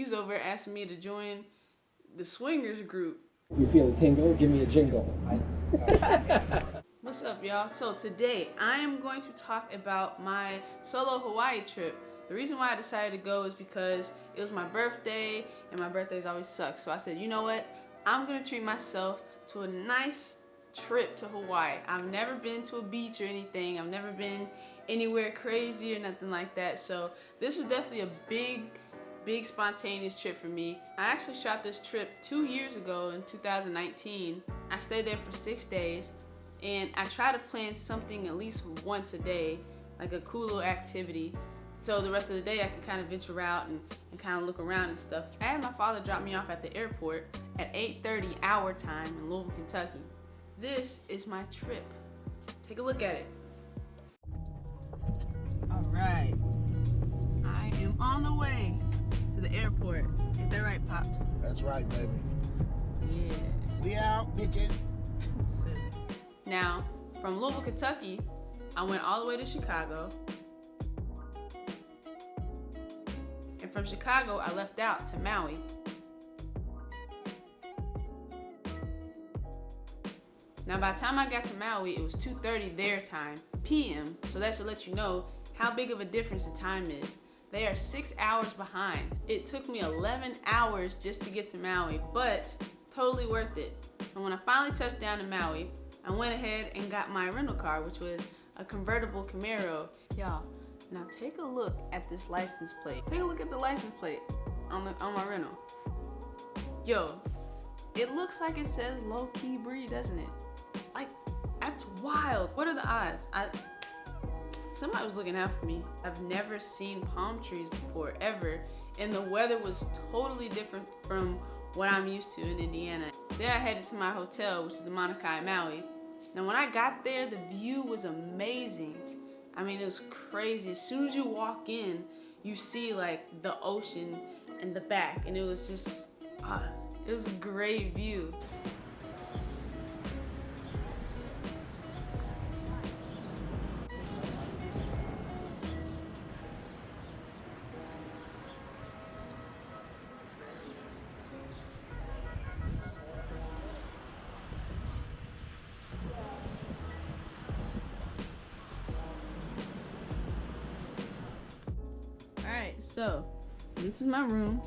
He was over asking me to join the swingers group. You feel a tingle? Give me a jingle. What's up, y'all? So today I am going to talk about my solo Hawaii trip. The reason why I decided to go is because it was my birthday, and my birthdays always suck. So I said, you know what? I'm gonna treat myself to a nice trip to Hawaii. I've never been to a beach or anything. I've never been anywhere crazy or nothing like that. So this was definitely a big spontaneous trip for me. I actually shot this trip 2 years ago in 2019. I stayed there for 6 days, and I try to plan something at least once a day, like a cool little activity. So the rest of the day I can kind of venture out and kind of look around and stuff. I had my father drop me off at the airport at 8:30 our time in Louisville, Kentucky. This is my trip. Take a look at it. All right, I am on the way to the airport. Get that right, Pops? That's right, baby. Yeah. We out, bitches. Now, from Louisville, Kentucky, I went all the way to Chicago. And from Chicago, I left out to Maui. Now, by the time I got to Maui, it was 2:30 their time, p.m. So that should let you know how big of a difference the time is. They are 6 hours behind. It took me 11 hours just to get to Maui, but totally worth it. And when I finally touched down in Maui, I went ahead and got my rental car, which was a convertible Camaro. Y'all, now take a look at this license plate. Take a look at the license plate on my rental. Yo, it looks like it says low-key breed, doesn't it? Like, that's wild. What are the odds? Somebody was looking out for me. I've never seen palm trees before, ever. And the weather was totally different from what I'm used to in Indiana. Then I headed to my hotel, which is the Mauna Kea Maui. Now when I got there, the view was amazing. I mean, it was crazy. As soon as you walk in, you see like the ocean in the back, and it was just, it was a great view. Alright, so this is my room.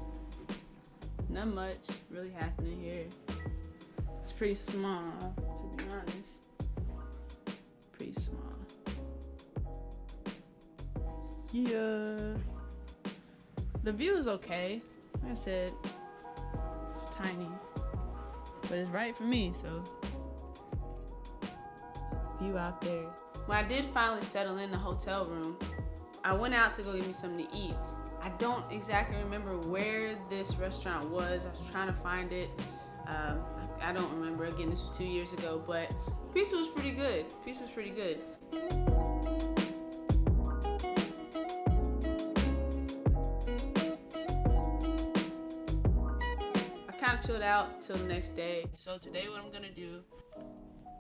Not much really happening here. It's pretty small, to be honest. Pretty small. Yeah. The view is okay. Like I said, it's tiny, but it's right for me, so. View out there. When I did finally settle in the hotel room, I went out to go get me something to eat. I don't exactly remember where this restaurant was. I was trying to find it. I don't remember. Again, this was 2 years ago, but pizza was pretty good. Pizza was pretty good. I kind of chilled out till the next day. So today what I'm gonna do,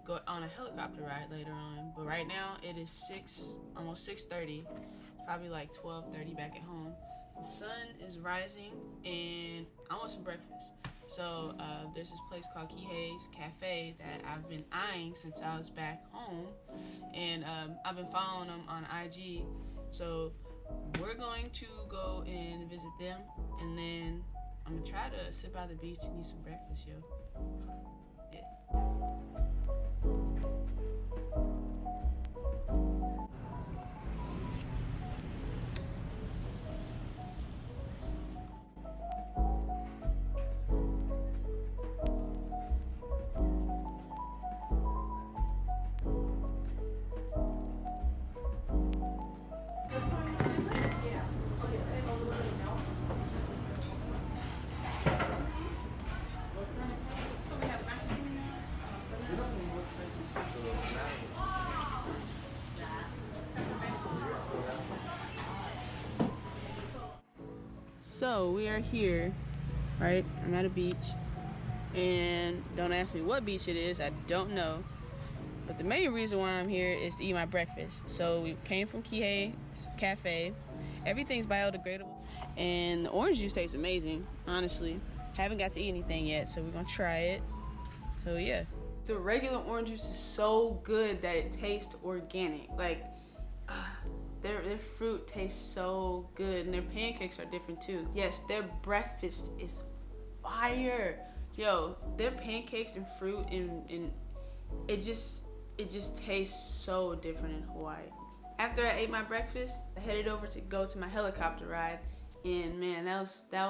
go on a helicopter ride later on. But right now it is almost 6:30. Probably like 12:30 back at home. The sun is rising and I want some breakfast. So there's this place called Kihei's Cafe that I've been eyeing since I was back home, and I've been following them on IG. So we're going to go and visit them, and then I'm gonna try to sit by the beach and eat some breakfast, yo. Yeah. So we are here, right? I'm at a beach, and don't ask me what beach it is, I don't know. But the main reason why I'm here is to eat my breakfast. So we came from Kihei's Cafe. Everything's biodegradable. And the orange juice tastes amazing, honestly. Haven't got to eat anything yet, so we're gonna try it. So yeah. The regular orange juice is so good that it tastes organic. Like, their fruit tastes so good, and their pancakes are different too. Yes, their breakfast is fire. Yo, their pancakes and fruit and it just tastes so different in Hawaii. After I ate my breakfast, I headed over to go to my helicopter ride, and man, that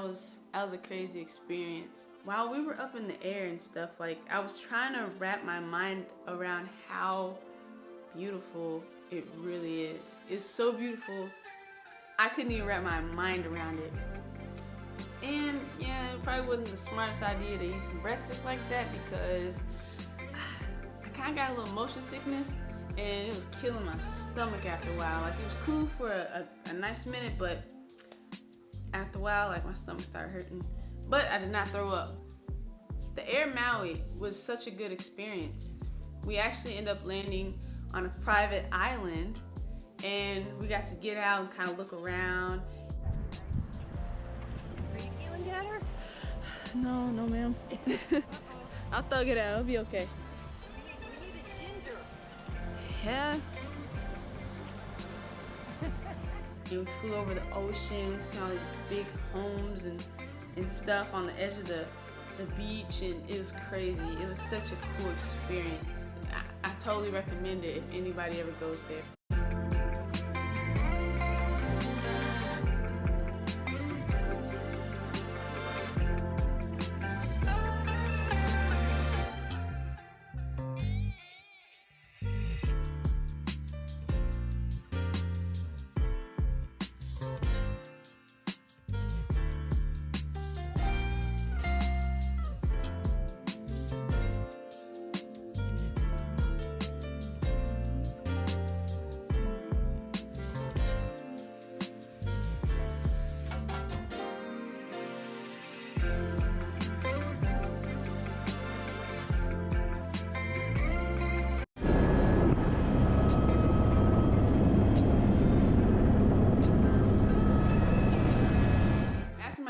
was a crazy experience. While we were up in the air and stuff, like, I was trying to wrap my mind around how beautiful it really is. It's so beautiful, I couldn't even wrap my mind around it. And yeah, it probably wasn't the smartest idea to eat some breakfast like that, because I kind of got a little motion sickness and it was killing my stomach after a while. Like, it was cool for a nice minute, but after a while, like, my stomach started hurting. But I did not throw up. The Air Maui was such a good experience. We actually ended up landing on a private island, and we got to get out and kind of look around. Are you feeling better? No, ma'am. I'll thug it out. It'll be okay. We need a ginger. Yeah. And we flew over the ocean, we saw all these big homes and stuff on the edge of the beach, and it was crazy. It was such a cool experience. I totally recommend it if anybody ever goes there.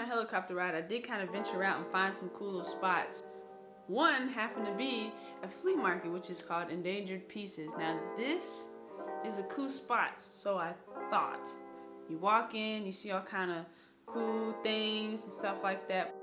Helicopter ride, I did kind of venture out and find some cool little spots. One happened to be a flea market, which is called Endangered Pieces. Now this is a cool spot, so I thought. You walk in, you see all kind of cool things and stuff like that.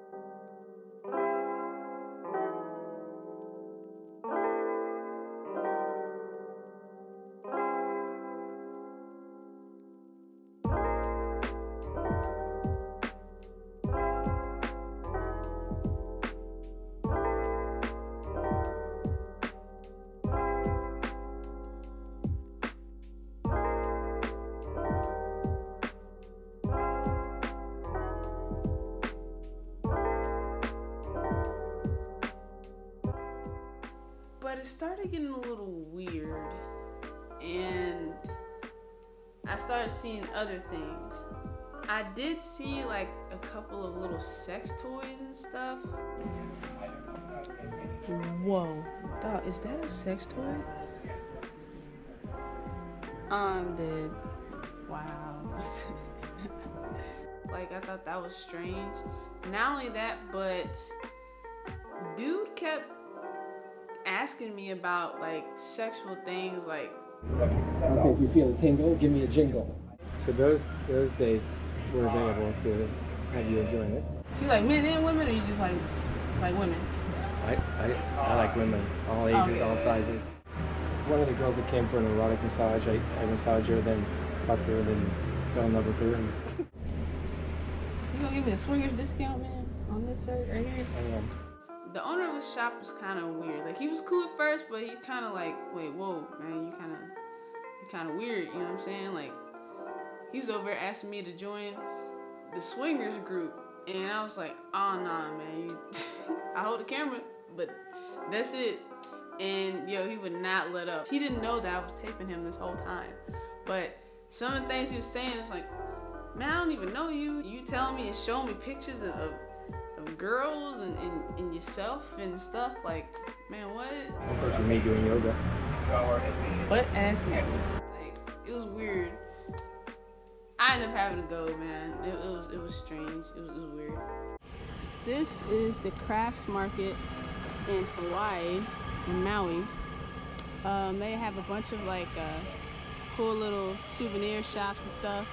But it started getting a little weird, and I started seeing other things. I did see like a couple of little sex toys and stuff. Whoa, dog, is that a sex toy? I'm dead. Wow. Like, I thought that was strange. Not only that, but dude kept asking me about like sexual things, like, Okay, if you feel a tingle, give me a jingle. So those days were available to have you enjoy this. you like men and women, or you just like women? I like women, all ages, Okay. all sizes. One of the girls that came for an erotic massage, I massaged her, then fucked her, then fell in love with her. And You gonna give me a swingers discount, man, on this shirt right here? The owner of the shop was kind of weird. Like, he was cool at first, but he kind of like, wait, whoa, man, you kind of weird. You know what I'm saying? Like, he was over there asking me to join the swingers group, and I was like, oh nah, man, I hold the camera, but that's it. And yo, he would not let up. He didn't know that I was taping him this whole time, but some of the things he was saying is like, man, I don't even know you. You telling me and showing me pictures of girls and yourself and stuff, like, man, what? it's like me doing yoga. What ass naked? Like, it was weird. I ended up having to go, man. It was strange. It was weird. This is the crafts market in Hawaii, in Maui. They have a bunch of like cool little souvenir shops and stuff.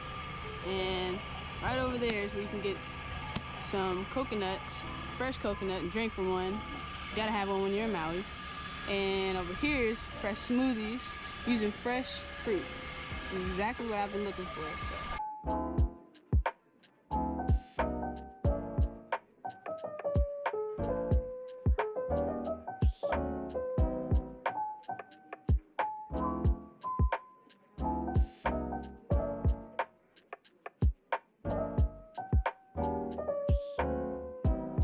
And right over there is where you can get some coconuts, fresh coconut, and drink from one. You gotta have one when you're in Maui. And over here is fresh smoothies using fresh fruit. Exactly what I've been looking for.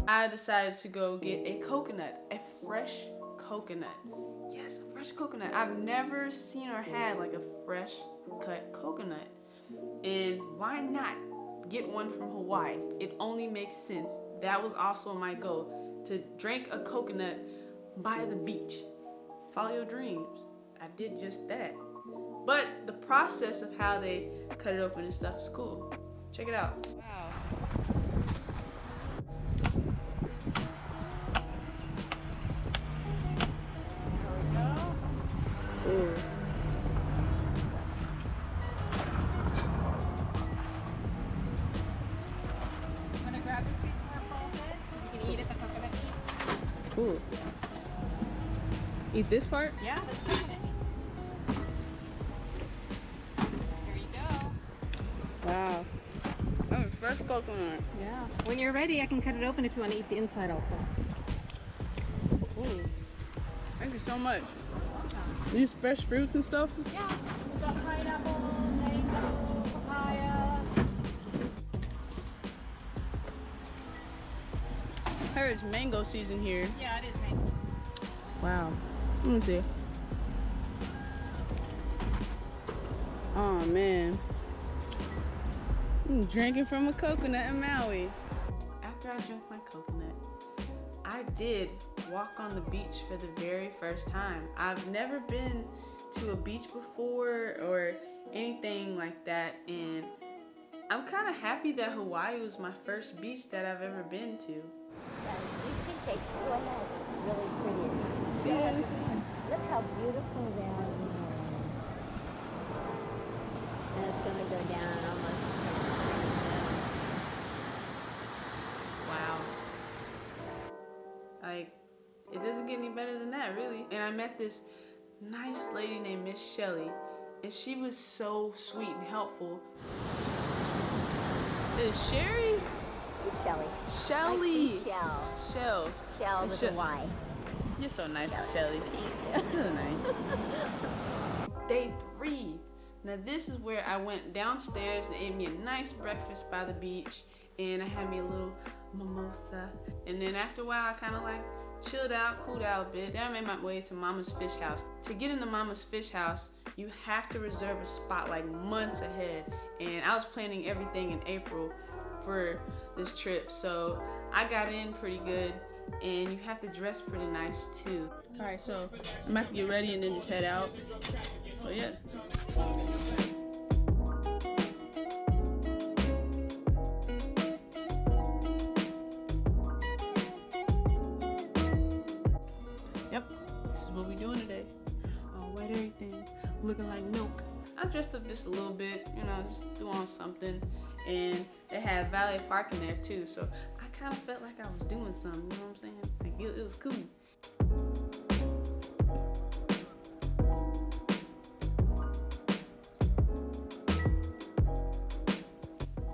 I decided to go get a coconut, a fresh coconut. Yes, a fresh coconut. I've never seen or had like a fresh cut coconut. And why not get one from Hawaii? It only makes sense. That was also my goal, to drink a coconut by the beach. Follow your dreams. I did just that. But the process of how they cut it open and stuff is cool. Check it out. Wow. Ooh. I'm gonna grab this piece more salted. You can eat it, the coconut meat. Cool. Eat this part? Yeah, that's coconut meat. Here you go. Wow. Oh, fresh coconut. Yeah. When you're ready, I can cut it open if you want to eat the inside also. Ooh. Thank you so much. These fresh fruits and stuff? Yeah. We've got pineapple, mango, papaya. I heard it's mango season here. Yeah, it is mango. Wow. Let me see. Oh man. I'm drinking from a coconut in Maui. After I drank my coconut, I did walk on the beach for the very first time. I've never been to a beach before or anything like that, and I'm kind of happy that Hawaii was my first beach that I've ever been to. Yeah, you can take one that's really pretty. Yeah, Look how beautiful they are. And it's going to go down almost. wow. Like, it doesn't get any better than that, really. And I met this nice lady named Miss Shelly, and she was so sweet and helpful. Is Sherry? It's Shelly. Shelly. Shell. Shell. Shell with a Y. You're so nice, Miss Shelly. You're so nice. Day 3. Now this is where I went downstairs and ate me a nice breakfast by the beach, and I had me a little mimosa. And then after a while, I kind of like chilled out, cooled out a bit. Then I made my way to Mama's Fish House. To get into Mama's Fish House, you have to reserve a spot like months ahead. And I was planning everything in April for this trip, so I got in pretty good. And you have to dress pretty nice too. All right, so I'm about to get ready and then just head out. So yeah. Yep, this is what we're doing today. Wet everything, looking like milk. I dressed up just a little bit, you know, just threw on something. And they had valet parking there too, so I kind of felt like I was doing something, you know what I'm saying? Like it was cool.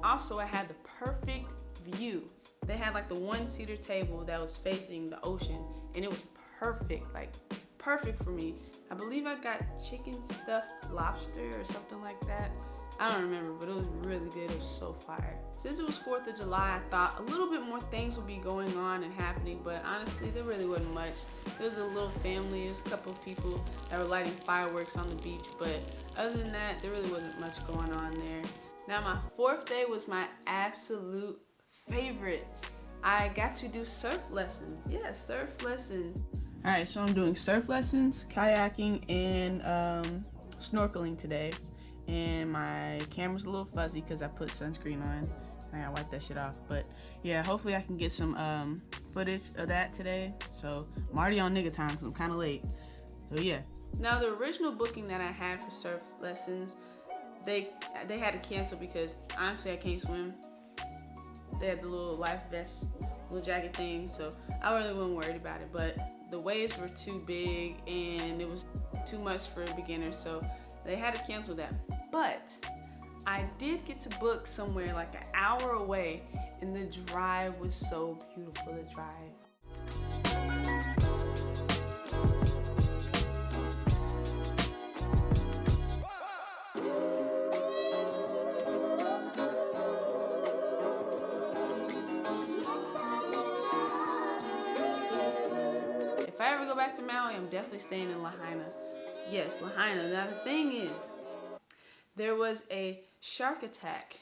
Also, I had the perfect view. They had like the one-seater table that was facing the ocean, and it was perfect, like perfect for me. I believe I got chicken stuffed lobster or something like that. I don't remember, but it was really good. It was so fire. Since it was 4th of July, I thought a little bit more things would be going on and happening, but honestly, there really wasn't much. There was a little family, there was a couple of people that were lighting fireworks on the beach, but other than that, there really wasn't much going on there. Now, my 4th day was my absolute favorite. I got to do surf lessons. Yeah, surf lessons. All right, so I'm doing surf lessons, kayaking, and snorkeling today. and my camera's a little fuzzy because I put sunscreen on. I gotta wipe that shit off. But yeah, hopefully I can get some footage of that today. So I'm already on nigga time because I'm kind of late. So yeah. Now the original booking that I had for surf lessons, they had to cancel because honestly I can't swim. They had the little life vest, little jacket thing, so I really wasn't worried about it. But the waves were too big and it was too much for beginners, so they had to cancel that. But I did get to book somewhere like an hour away, and the drive was so beautiful, the drive. If I ever go back to Maui, I'm definitely staying in Lahaina. Yes, Lahaina. Now the thing is, there was a shark attack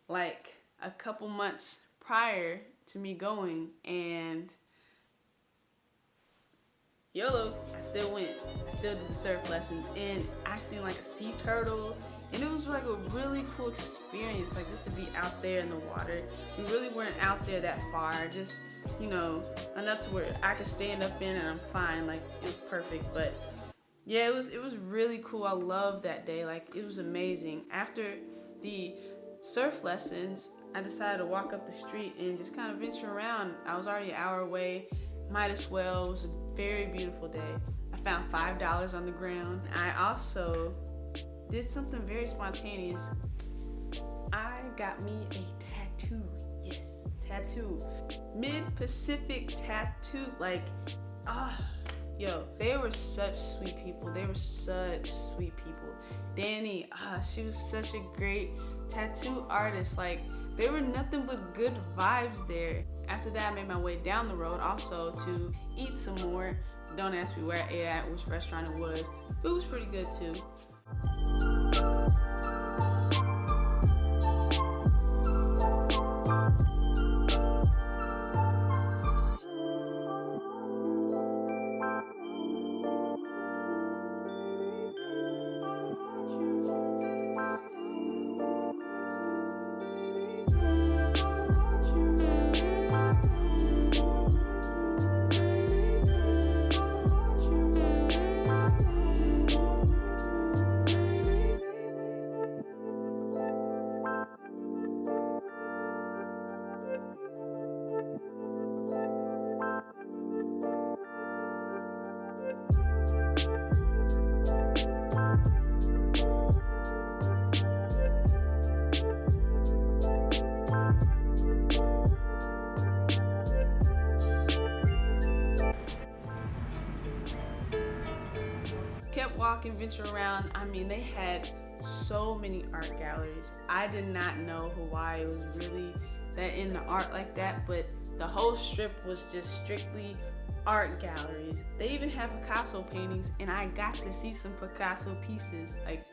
like a couple months prior to me going, and YOLO, I still went. I still did the surf lessons, and I seen like a sea turtle, and it was like a really cool experience, like just to be out there in the water. We really weren't out there that far, just, you know, enough to where I could stand up in and I'm fine, like it was perfect. But yeah, it was really cool. I loved that day, like it was amazing. After the surf lessons, I decided to walk up the street and just kind of venture around. I was already an hour away, might as well. It was a very beautiful day. I found $5 on the ground. I also did something very spontaneous. I got me a tattoo. Yes, tattoo. Mid-Pacific tattoo, like, yo, they were such sweet people. They were such sweet people. Danny, she was such a great tattoo artist. Like, there were nothing but good vibes there. After that, I made my way down the road also to eat some more. Don't ask me where I ate at, which restaurant it was. Food was pretty good too. Kept walking, venture around. I mean, they had so many art galleries. I did not know Hawaii was really that into art like that, but the whole strip was just strictly art galleries. They even have Picasso paintings, and I got to see some Picasso pieces. Like,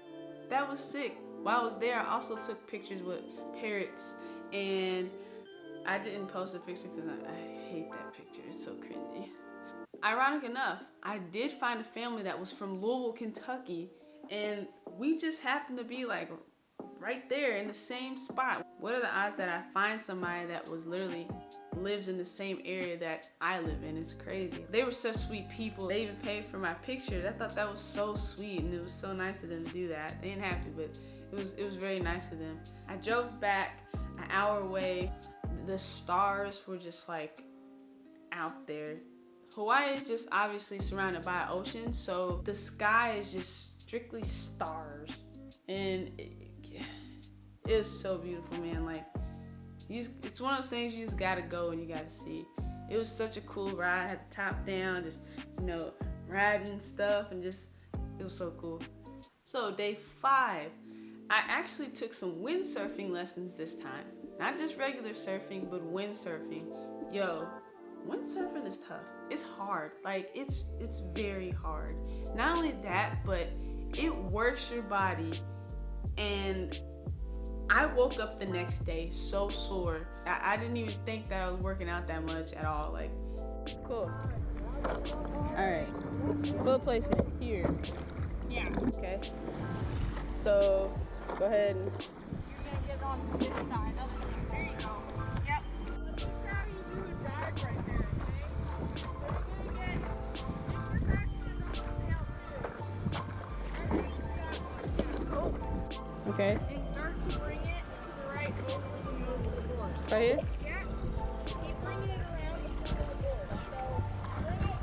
that was sick. While I was there, I also took pictures with parrots, and I didn't post a picture because I hate that picture. It's so cringy. Ironic enough, I did find a family that was from Louisville, Kentucky, and we just happened to be like right there in the same spot. What are the odds that I find somebody that was literally lives in the same area that I live in? It's crazy. They were such sweet people. They even paid for my pictures. I thought that was so sweet, and it was so nice of them to do that. They didn't have to, but it was very nice of them. I drove back an hour away. The stars were just like out there. Hawaii is just obviously surrounded by ocean, so the sky is just strictly stars, and it was so beautiful, man. Like, it's one of those things you just gotta go and you gotta see. It was such a cool ride. I had the top down, just, you know, riding stuff, and just, it was so cool. So day 5, I actually took some windsurfing lessons this time. Not just regular surfing, but windsurfing. Yo, windsurfing is tough. It's hard. Like, it's very hard. Not only that, but it works your body. And I woke up the next day so sore. I didn't even think that I was working out that much at all. Like, cool. All right. Foot placement here. Yeah. Okay. So Go ahead and... You're gonna get on this side. Other side. There you go. Yep. This is how you do a dive right there, okay? So you're gonna get your traction on the tail too. Oh. Okay. And start to bring it to the right over the nose of the board. Right here? Yeah. Keep bringing it around the front of the board.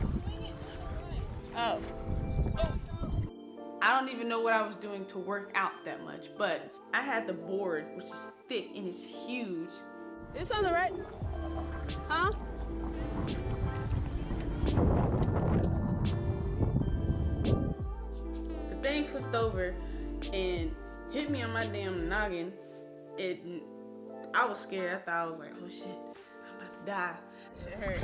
So swing it either way. Oh. I don't even know what I was doing to work out that much, but I had the board, which is thick and it's huge. It's on the right. Huh? The thing flipped over and hit me on my damn noggin. I was scared. I thought I was like, oh shit, I'm about to die. Shit hurt.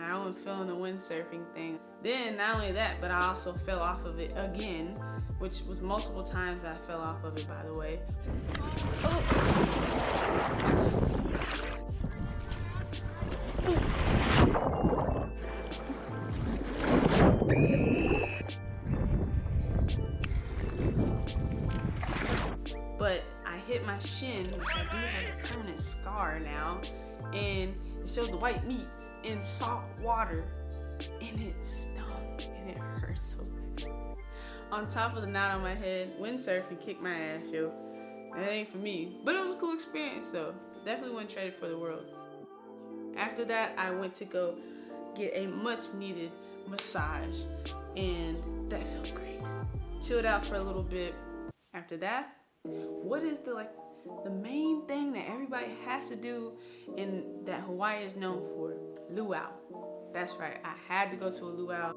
I wasn't feeling the windsurfing thing. Then not only that, but I also fell off of it again, which was multiple times I fell off of it, by the way. But I hit my shin, which I do have a permanent scar now, and it showed the white meat in salt water, and it stung and it hurt so bad. On top of the knot on my head, windsurfing kicked my ass, yo. That ain't for me, but it was a cool experience though. Definitely wouldn't trade it for the world. After that, I went to go get a much needed massage, and that felt great. Chilled out for a little bit. After that, what is the main thing that everybody has to do and that Hawaii is known for? Luau. That's right, I had to go to a luau.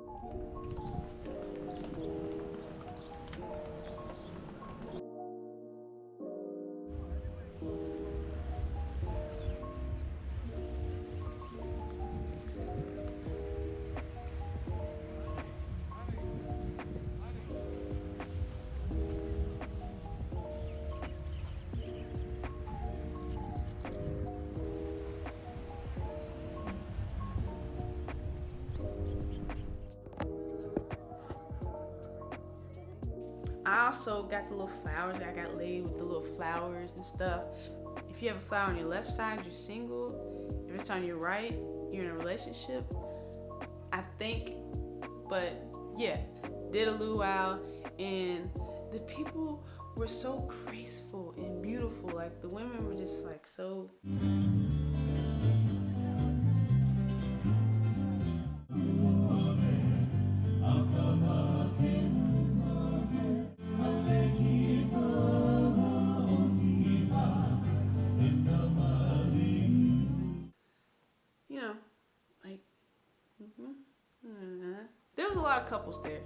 I also got the little flowers that I got laid with the little flowers and stuff. If you have a flower on your left side, you're single. If it's on your right, you're in a relationship, I think. But yeah, did a luau, and the people were so graceful and beautiful. Like the women were just like so. There was a lot of couples there.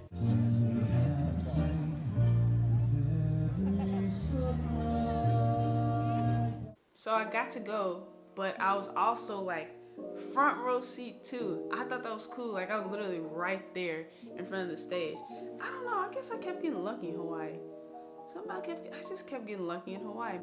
So I got to go, but I was also like front row seat too. I thought that was cool. Like I was literally right there in front of the stage. I don't know, I guess I kept getting lucky in Hawaii. I just kept getting lucky in Hawaii.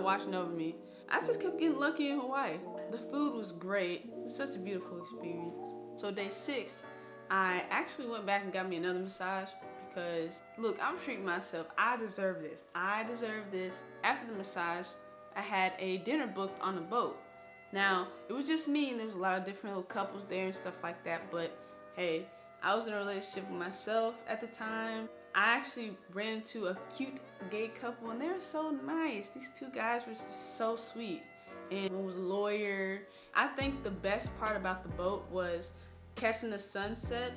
Watching over me. I just kept getting lucky in Hawaii. The food was great. It was such a beautiful experience. So day 6, I actually went back and got me another massage because, look, I'm treating myself. I deserve this. I deserve this. After the massage, I had a dinner booked on the boat. Now, it was just me and there was a lot of different little couples there and stuff like that, but hey, I was in a relationship with myself at the time. I actually ran into a cute gay couple and they were so nice. These two guys were so sweet. And one was a lawyer. I think the best part about the boat was catching the sunset.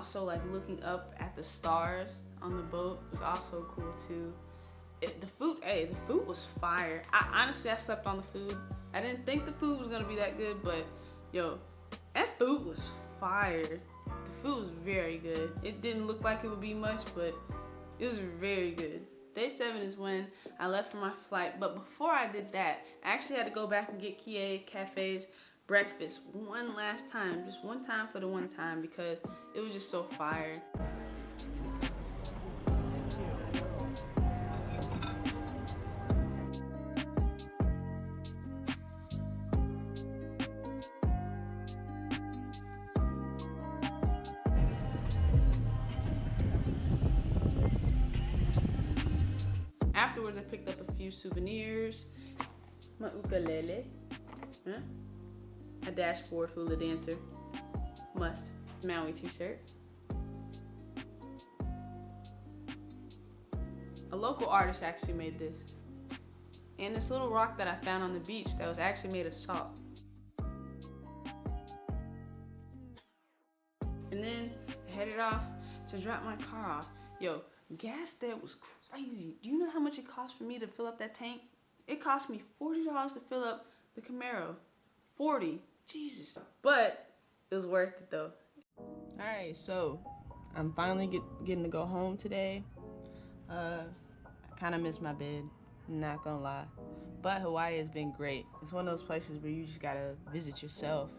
also like looking up at the stars on the boat was also cool too. The food was fire. Honestly, I slept on the food. I didn't think the food was gonna be that good, but yo, that food was fire. The food was very good. It didn't look like it would be much, but it was very good. Day 7 is when I left for my flight, but before I did that, I actually had to go back and get Kihei Cafe's breakfast one last time, just one time for the one time, because it was just so fire. Afterwards, I picked up a few souvenirs, my ukulele, a dashboard hula dancer, must, Maui t-shirt, a local artist actually made this, and this little rock that I found on the beach that was actually made of salt. And then I headed off to drop my car off. Yo, gas there was crazy. Do you know how much it cost for me to fill up that tank? It cost me $40 to fill up the Camaro. 40, Jesus. But it was worth it though. Alright, so I'm finally getting to go home today. I kind of miss my bed, not gonna lie. But Hawaii has been great. It's one of those places where you just gotta visit yourself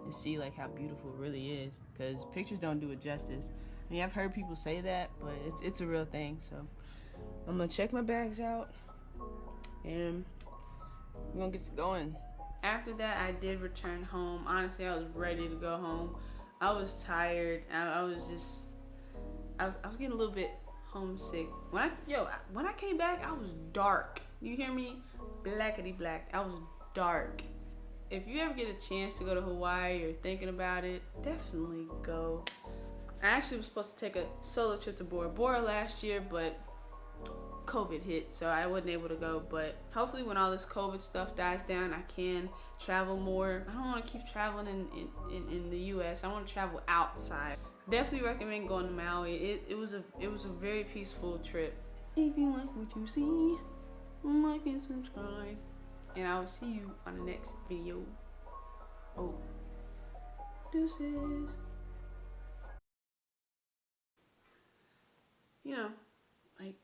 and see like how beautiful it really is, because pictures don't do it justice. I mean, I've heard people say that, but it's a real thing. So I'm gonna check my bags out and we're gonna get going. After that, I did return home. Honestly, I was ready to go home. I was tired. I was getting a little bit homesick. When I came back, I was dark. You hear me? Blackety black. I was dark. If you ever get a chance to go to Hawaii or thinking about it, definitely go. I actually was supposed to take a solo trip to Bora Bora last year, but COVID hit, so I wasn't able to go. But hopefully when all this COVID stuff dies down, I can travel more. I don't want to keep traveling in the US. I want to travel outside. Definitely recommend going to Maui. It was a very peaceful trip. If you like what you see, like and subscribe. And I will see you on the next video. Oh, deuces. You know, like,